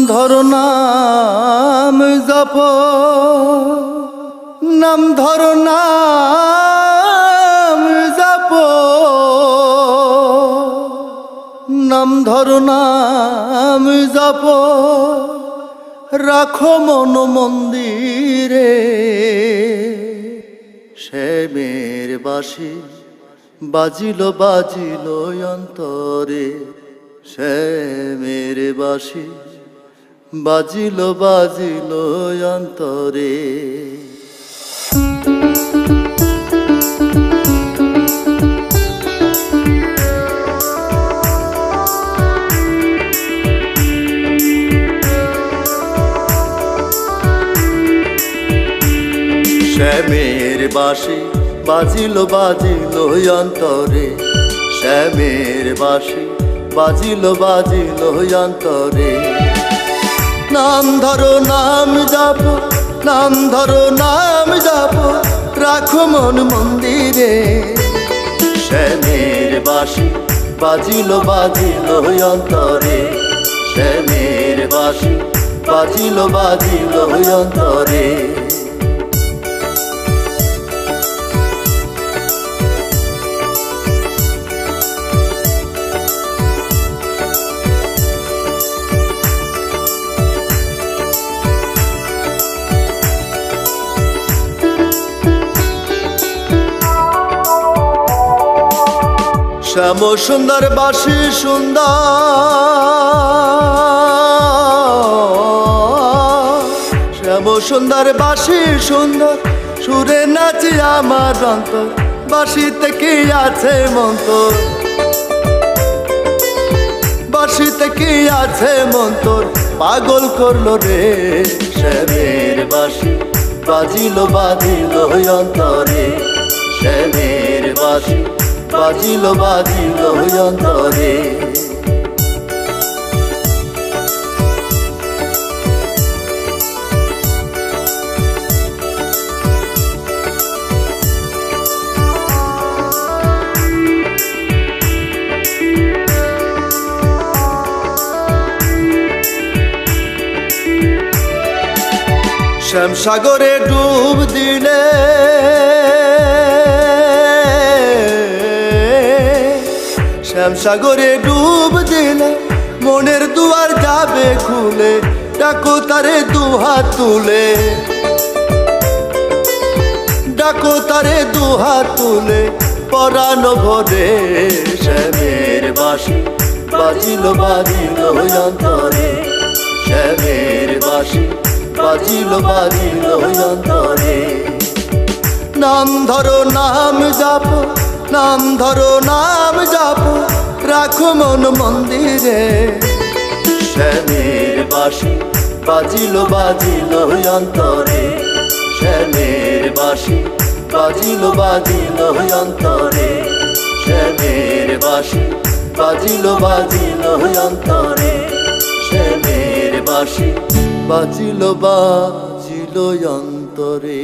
ধরো নাম জপ, নাম ধরো নাম জপ, নাম ধরো নাম জপ, রাখো মন মন্দিরে। শ্যামের বাঁশি বাজিল বাজিল অন্তরে, শ্যামের বাঁশি বাজিল বাজিল অন্তরে। শ্যামের বাঁশি বাজিল বাজিল অন্তরে, শ্যামের বাঁশি বাজিল বাজিল অন্তরে। নাম ধরো নাম জপ, নাম ধরো নাম জপ, রাখো মন মন্দিরে। শ্যামের বাঁশি বাজিল বাজিল অন্তরে, শ্যামের বাঁশি বাজিল বাজিল অন্তরে। শ্যাম সুন্দর বাঁশি সুন্দর, শ্যাম সুন্দর বাঁশি সুন্দর, সুরে নাচি আমার অন্তর, বাঁশিতে কি আছে মন্তর, বাঁশিতে কি আছে মন্তর, পাগল করলো রে। শ্যামের বাঁশি বাজিল বাজিল অন্তরে, শ্যামের বাঁশি বাজিল বাজিল অন্তরে। শ্যাম সাগরে ডুব দিলে, শ্যাম সাগরে ডুব দিলে, মনের দুয়ার যাবে খুলে, ডাকো তারে দুহাত তুলে, ডাকো তারে দুহাত তুলে, পরাণ ভরে। শ্যামের বাঁশি বাজিল বাজিল অন্তরে, শ্যামের বাঁশি বাজিল বাজিল অন্তরে। নাম ধরো নাম জপ, নাম ধরো নাম জপ, রাখো মন মন্দিরে। শ্যামের বাঁশি বাজিল বাজিল অন্তরে, শ্যামের বাঁশি বাজিল বাজিল অন্তরে, শ্যামের বাঁশি বাজিল বাজিল অন্তরে, শ্যামের বাঁশি বাজিল বাজিল অন্তরে।